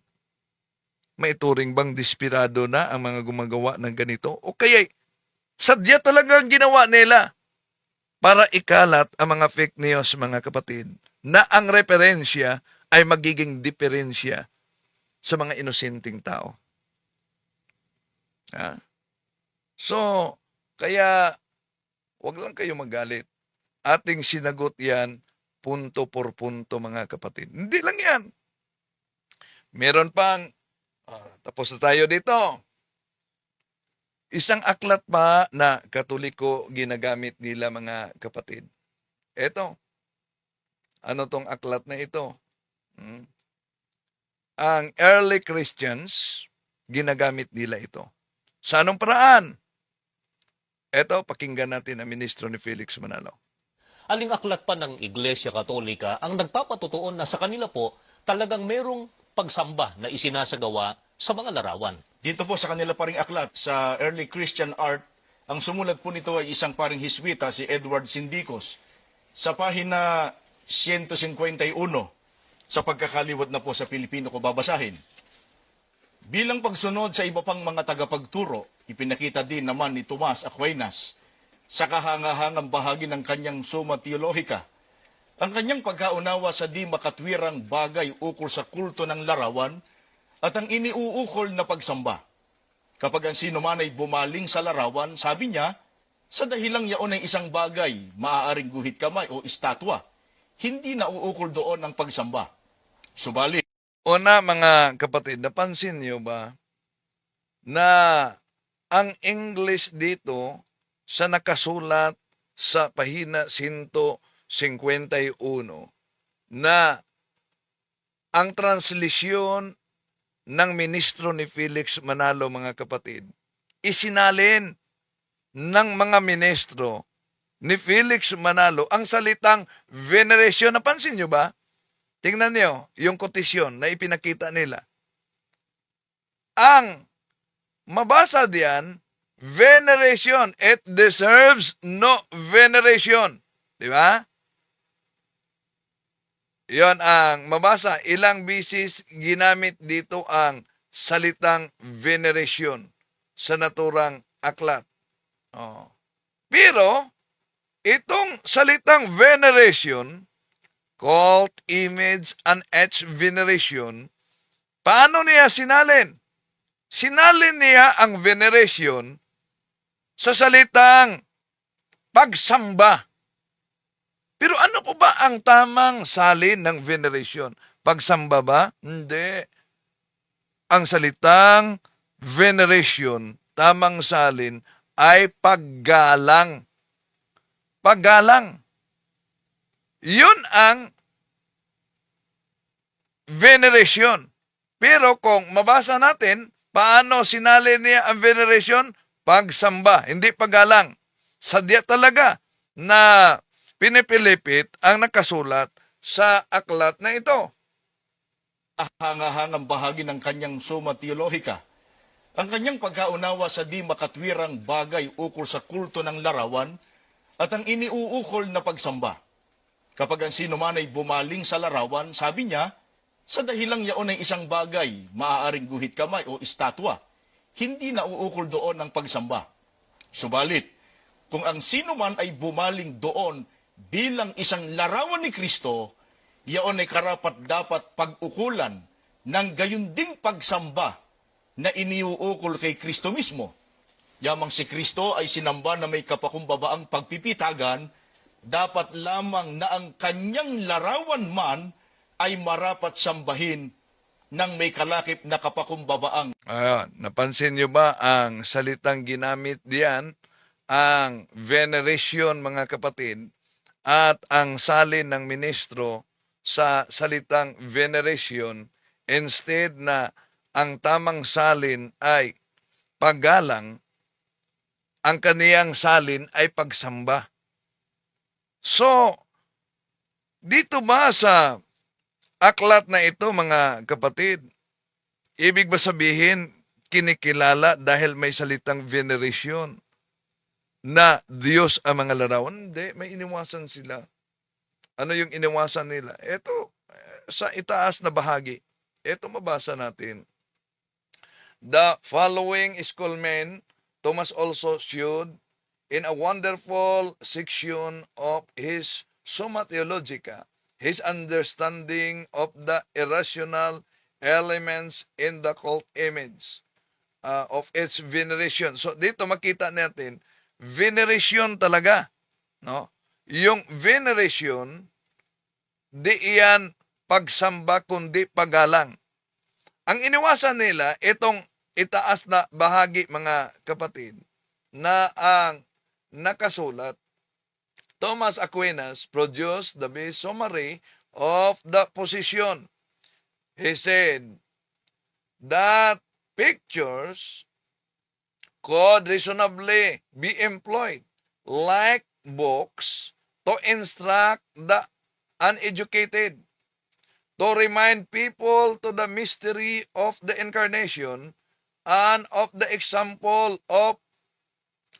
Maituring bang desperado na ang mga gumagawa ng ganito? O kaya sadya talagang ginawa nila para ikalat ang mga fake news, mga kapatid, na ang referensya ay magiging diferensya sa mga inosenteng tao. Ha? So, kaya wag lang kayo magalit. Ating sinagot yan punto por punto, mga kapatid. Hindi lang yan. Meron pang, tapos na tayo dito. Isang aklat pa na Katoliko ginagamit nila, mga kapatid. Eto. Ano tong aklat na ito? Ang early Christians, ginagamit nila ito. Sa anong paraan? Eto, pakinggan natin ang ministro ni Felix Manalo. Aling aklat pa ng Iglesia Katolika ang nagpapatutuon na sa kanila po talagang merong pagsamba na isinasagawa sa mga larawan. Dito po sa kanila paring aklat, sa Early Christian Art, ang sumulat po nito ay isang paring Hiswita, si Edward Sindicos. Sa pahina 151, sa pagkakaliwat na po sa Pilipino ko babasahin. Bilang pagsunod sa iba pang mga tagapagturo, ipinakita din naman ni Tomas Aquinas sa kahangahangang bahagi ng kanyang Summa Theologica ang kanyang pagkaunawa sa di makatwirang bagay ukol sa kulto ng larawan at ang iniuukol na pagsamba. Kapag ang sino man ay bumaling sa larawan, sabi niya, sa dahilang yaon ay isang bagay, maaaring guhit kamay o estatwa, hindi nauukol doon ang pagsamba. Subalit, Una, mga kapatid, napansin niyo ba na ang English dito sa nakasulat sa pahina 151 na ang translisyon ng ministro ni Felix Manalo, mga kapatid, isinalin ng mga ministro ni Felix Manalo ang salitang veneration. Napansin niyo ba? Tingnan niyo yung kotisyon na ipinakita nila. Ang mabasa diyan, veneration. It deserves no veneration. Di ba? Yon ang mabasa. Ilang bisis ginamit dito ang salitang veneration sa naturang aklat. Pero, itong salitang veneration, cult, image, and etch veneration, paano niya sinalin? Sinalin niya ang veneration sa salitang pagsamba. Pero ano po ba ang tamang salin ng veneration? Pagsamba ba? Hindi. Ang salitang veneration, tamang salin, ay paggalang. Paggalang. Yun ang veneration. Pero kung mabasa natin, paano sinalin niya ang veneration? Pagsamba, hindi paggalang. Sadya talaga na pinipilipit ang nakasulat sa aklat na ito. kahangahangang bahagi ng kanyang Summa Theologica, ang kanyang pagkaunawa sa di makatwirang bagay ukol sa kulto ng larawan at ang iniuukol na pagsamba. Kapag ang sino man ay bumaling sa larawan, sabi niya, sa dahilang yaon ay isang bagay, maaaring guhit kamay o estatwa, hindi nauukol doon ang pagsamba. Subalit, kung ang sino man ay bumaling doon bilang isang larawan ni Kristo, yaon ay karapat dapat pag-ukulan ng gayunding pagsamba na iniuukol kay Kristo mismo. Yamang si Kristo ay sinamba na may kapakumbabaang pagpipitagan, dapat lamang na ang kanyang larawan man ay marapat sambahin ng may kalakip na kapakumbabaang. Napansin niyo ba ang salitang ginamit diyan, ang veneration, mga kapatid, at ang salin ng ministro sa salitang veneration, instead na ang tamang salin ay paggalang, ang kaniyang salin ay pagsamba. So, dito ba sa aklat na ito, mga kapatid, ibig ba sabihin kinikilala dahil may salitang veneration na Diyos ang mga larawan? Hindi, may iniwasan sila. Ano yung iniwasan nila? Ito, sa itaas na bahagi. Ito mabasa natin. the following schoolmen, Thomas also showed in a wonderful section of his Summa Theologica, his understanding of the irrational elements in the cult image of its veneration. So dito makita natin, veneration talaga. No? Yung veneration, di iyan pagsamba kundi paggalang. Ang iniwasan nila, itong itaas na bahagi mga kapatid, na ang nakasulat, Thomas Aquinas produced the best summary of the position. He said that pictures could reasonably be employed like books to instruct the uneducated, to remind people to the mystery of the incarnation and of the example of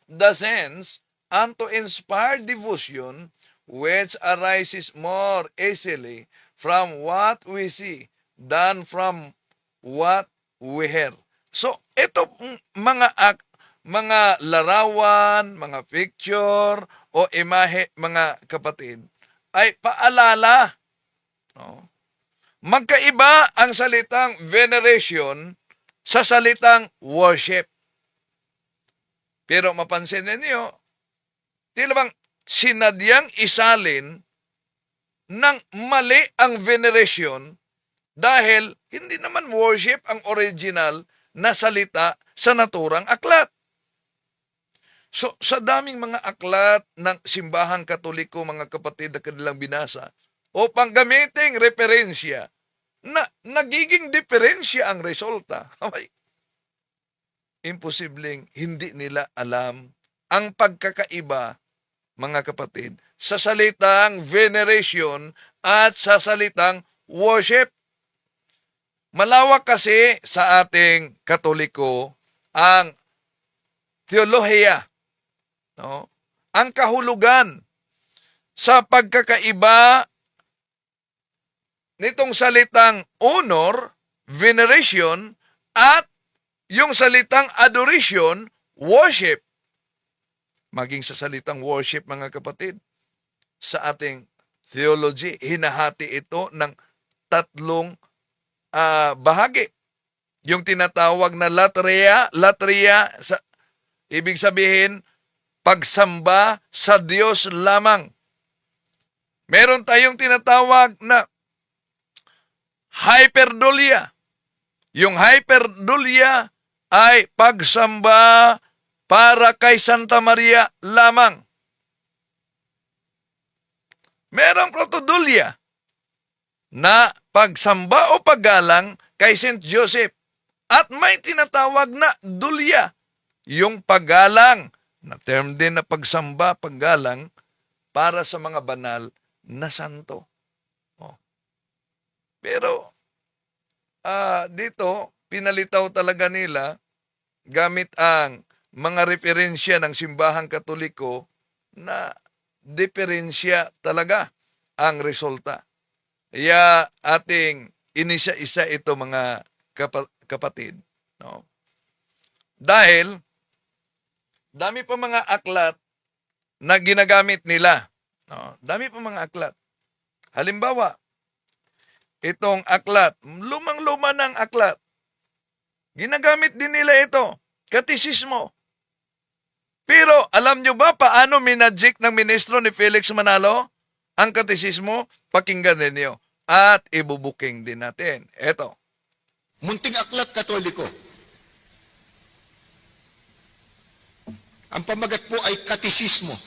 the saints, and to inspire devotion which arises more easily from what we see than from what we hear. So, ito mga larawan, mga picture, o imahe, mga kapatid, ay paalala. No? Magkaiba ang salitang veneration sa salitang worship. Pero mapansin ninyo, tila bang sinadyang isalin ng mali ang veneration dahil hindi naman worship ang original na salita sa naturang aklat. So, sa daming mga aklat ng simbahang katoliko, mga kapatid na kanilang binasa, upang gamiting referensya, na nagiging diferensya ang resulta. Okay. Imposibleng hindi nila alam ang pagkakaiba, mga kapatid, sa salitang veneration at sa salitang worship. Malawak kasi sa ating katoliko ang teolohiya, no? Ang kahulugan sa pagkakaiba nitong salitang honor, veneration, at yung salitang adoration, worship. Maging sa salitang worship, mga kapatid, sa ating theology, hinahati ito ng tatlong bahagi. Yung tinatawag na latria, ibig sabihin, pagsamba sa Diyos lamang. Meron tayong tinatawag na hyperdulia. Yung hyperdulia ay pagsamba para kay Santa Maria lamang. Merong protodulia na pagsamba o paggalang kay Saint Joseph. At may tinatawag na dulia, yung paggalang, na term din na pagsamba, paggalang, para sa mga banal na santo. Oh. Pero, dito, pinalitaw talaga nila, gamit ang mga referensya ng simbahang katoliko, na diferensya talaga ang resulta. Kaya ating inisa-isa ito, mga kapatid. No? Dahil, dami pa mga aklat na ginagamit nila. No? Dami pa mga aklat. Halimbawa, itong aklat, lumang-luma ng aklat, ginagamit din nila ito, katisismo. Pero alam nyo ba paano minadjik ng ministro ni Felix Manalo ang katisismo? Pakinggan ninyo at ibubuking din natin. Ito. Munting aklat katoliko. Ang pamagat po ay katisismo.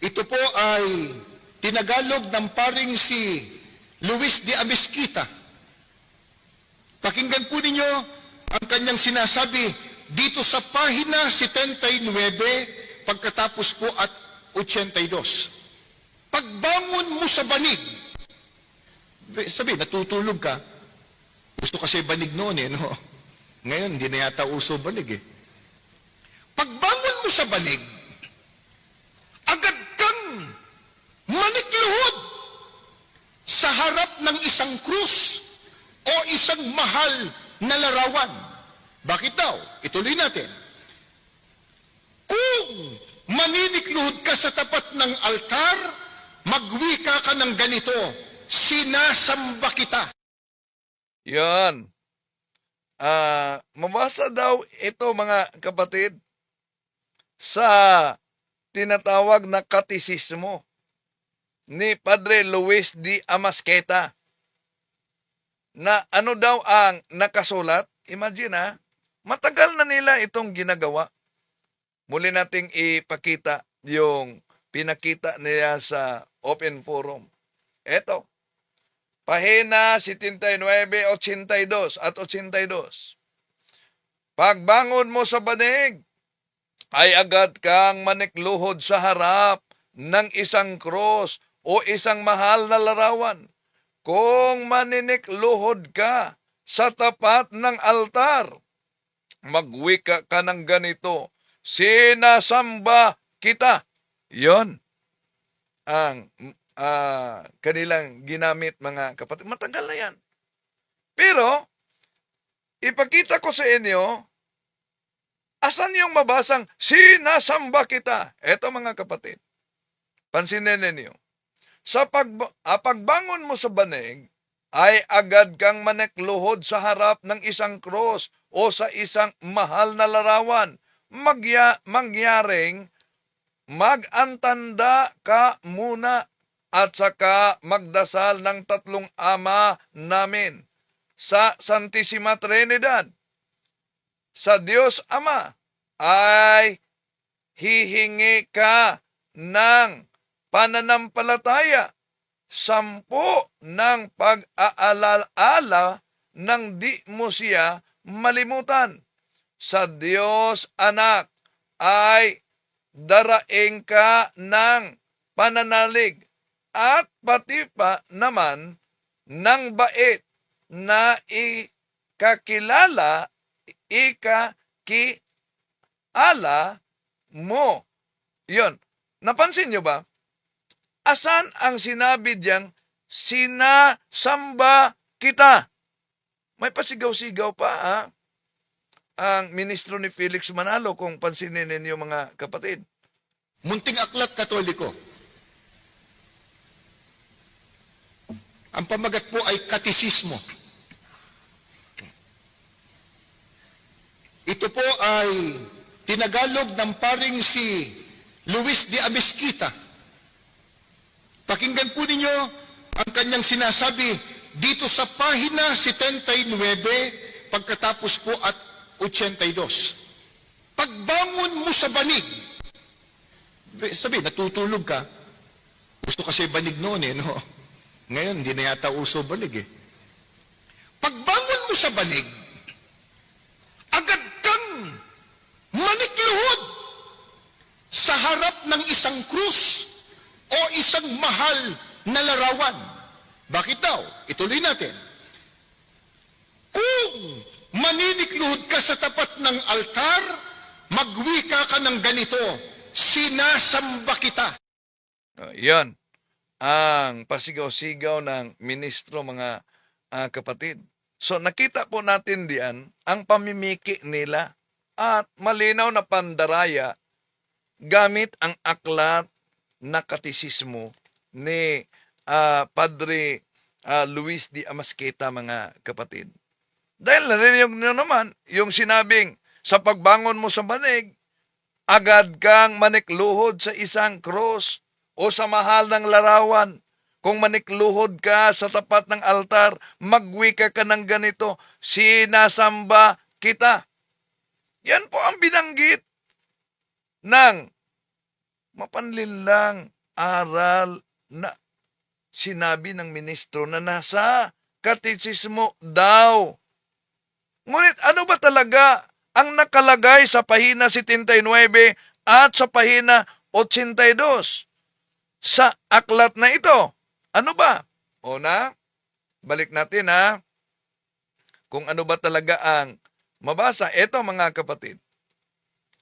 Ito po ay tinagalog ng paring si Luis de Amezquita. Pakinggan po ninyo ang kanyang sinasabi dito sa pahina 79, pagkatapos po at 82. Pagbangon mo sa banig, sabi, natutulog ka. Gusto kasi banig noon no? Ngayon, hindi na yata uso banig Pagbangon mo sa banig, agad kang manikluhod sa harap ng isang krus o isang mahal na larawan. Bakit daw? Ituloy natin. Kung maninikluhod ka sa tapat ng altar, magwika ka ng ganito, sinasamba kita. Yan. Mabasa daw ito mga kapatid sa tinatawag na katisismo ni Padre Luis D. Amasqueta na ano daw ang nakasulat. Imagine matagal na nila itong ginagawa. Muli nating ipakita yung pinakita niya sa open forum. Eto, pahina 79, 82 at 82. Pagbangon mo sa banig, ay agad kang manikluhod sa harap ng isang cross o isang mahal na larawan. Kung maninikluhod ka sa tapat ng altar, magwika ka ng ganito, sinasamba kita. Yon ang kanilang ginamit mga kapatid. Matagal na yan. Pero, ipakita ko sa inyo, asan yung mabasang sinasamba kita? Eto mga kapatid. Pansinin ninyo. Sa pagbangon mo sa banig, ay agad kang manikluhod sa harap ng isang cross o sa isang mahal na larawan. Mangyaring mag-antanda ka muna at saka magdasal ng tatlong ama namin sa Santissima Trinidad. Sa Diyos Ama ay hihingi ka ng pananampalataya, 10 ng pag-aalala nang di mo siya malimutan. Sa Diyos Anak ay daraing ka ng pananalig at pati pa naman ng bait na ikakilala mo. Yun. Napansin nyo ba? Asan ang sinabi diyang sinasamba kita? May pasigaw-sigaw pa ang ministro ni Felix Manalo kung pansinin ninyo mga kapatid. Munting aklat Katoliko. Ang pamagat po ay katisismo. Ito po ay tinagalog ng paring si Luis de Amasqueta. Pakinggan po ninyo ang kanyang sinasabi dito sa pahina 79, pagkatapos po at 82. Pagbangon mo sa banig, sabi, natutulog ka. Gusto kasi banig noon no? Ngayon, hindi na yata uso banig Pagbangon mo sa banig, agad kang manikluhod sa harap ng isang krus o isang mahal na larawan. Bakit daw? Ituloy natin. Kung maninikluhod ka sa tapat ng altar, magwika ka ng ganito, sinasamba kita. Yan ang pasigaw-sigaw ng ministro mga kapatid. So nakita po natin diyan ang pamimiki nila at malinaw na pandaraya gamit ang aklat na katisismo ni Padre Luis D. Amasqueta mga kapatid. Dahil narinig nyo naman yung sinabing sa pagbangon mo sa banig, agad kang manikluhod sa isang cross o sa mahal ng larawan. Kung manikluhod ka sa tapat ng altar, magwika ka ng ganito, sinasamba kita. Yan po ang binanggit ng mapanlinlang aral na sinabi ng ministro na nasa katisismo daw. Ngunit ano ba talaga ang nakalagay sa pahina 79 at sa pahina 82 sa aklat na ito? Ano ba? Una, balik natin kung ano ba talaga ang mabasa. Ito mga kapatid,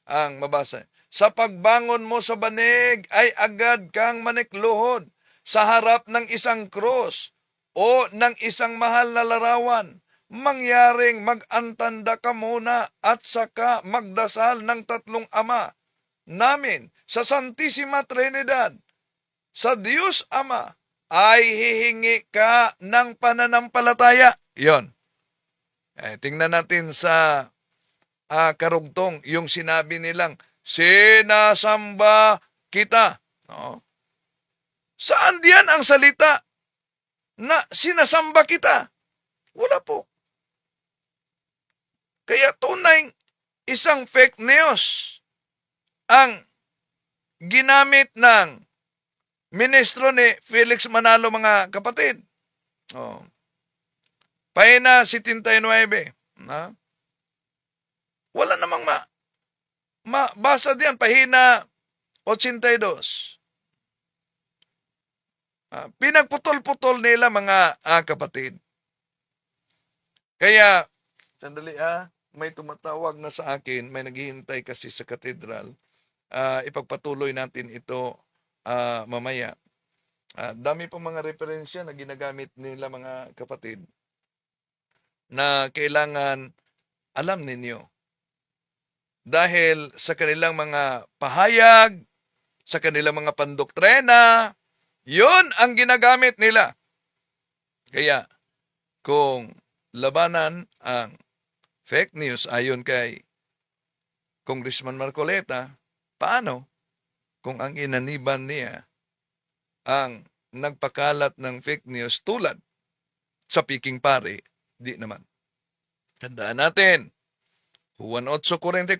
ang mabasa. Sa pagbangon mo sa banig ay agad kang manikluhod sa harap ng isang krus o ng isang mahal na larawan. mangyaring mag-antanda ka muna at saka magdasal ng tatlong ama namin sa Santissima Trinidad, sa Diyos Ama, ay hihingi ka ng pananampalataya. Yon. Tingnan natin sa karugtong yung sinabi nilang, sinasamba kita. No? Saan diyan ang salita na sinasamba kita? Wala po. Kaya tunay isang fake news ang ginamit ng ministro ni Felix Manalo, mga kapatid. Oh. Pahina 79. Na? Wala namang mabasa diyan. Pahina 82. Pinagputol-putol nila, mga kapatid. Kaya, sandali may tumatawag na sa akin, may naghihintay kasi sa katedral. Ipagpatuloy natin ito mamaya. Dami pang mga referensya na ginagamit nila, mga kapatid, na kailangan alam ninyo. Dahil sa kanilang mga pahayag, sa kanilang mga pandoktrina, yon ang ginagamit nila. Kaya, kung labanan ang fake news ayon kay Congressman Marcoleta, paano kung ang inaniban niya ang nagpakalat ng fake news tulad sa Piking Pare? Di naman. Tandaan natin, Juan 8:44,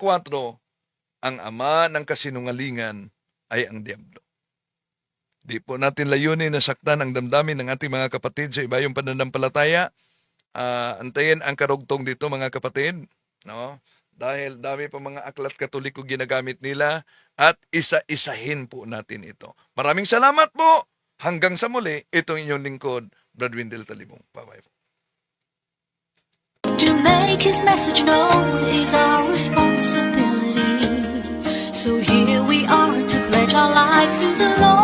ang ama ng kasinungalingan ay ang diablo. Di po natin layunin na saktan ang damdamin ng ating mga kapatid sa ibayong pananampalataya. Antayin ang karugtong dito, mga kapatid, no? Dahil dami pa mga aklat katoliko ginagamit nila, at isa-isahin po natin ito. Maraming salamat po. Hanggang sa muli, itong inyong lingkod, Brad Windel Talibong. Bye-bye. To make his message known is our responsibility. So here we are to pledge our lives to the Lord.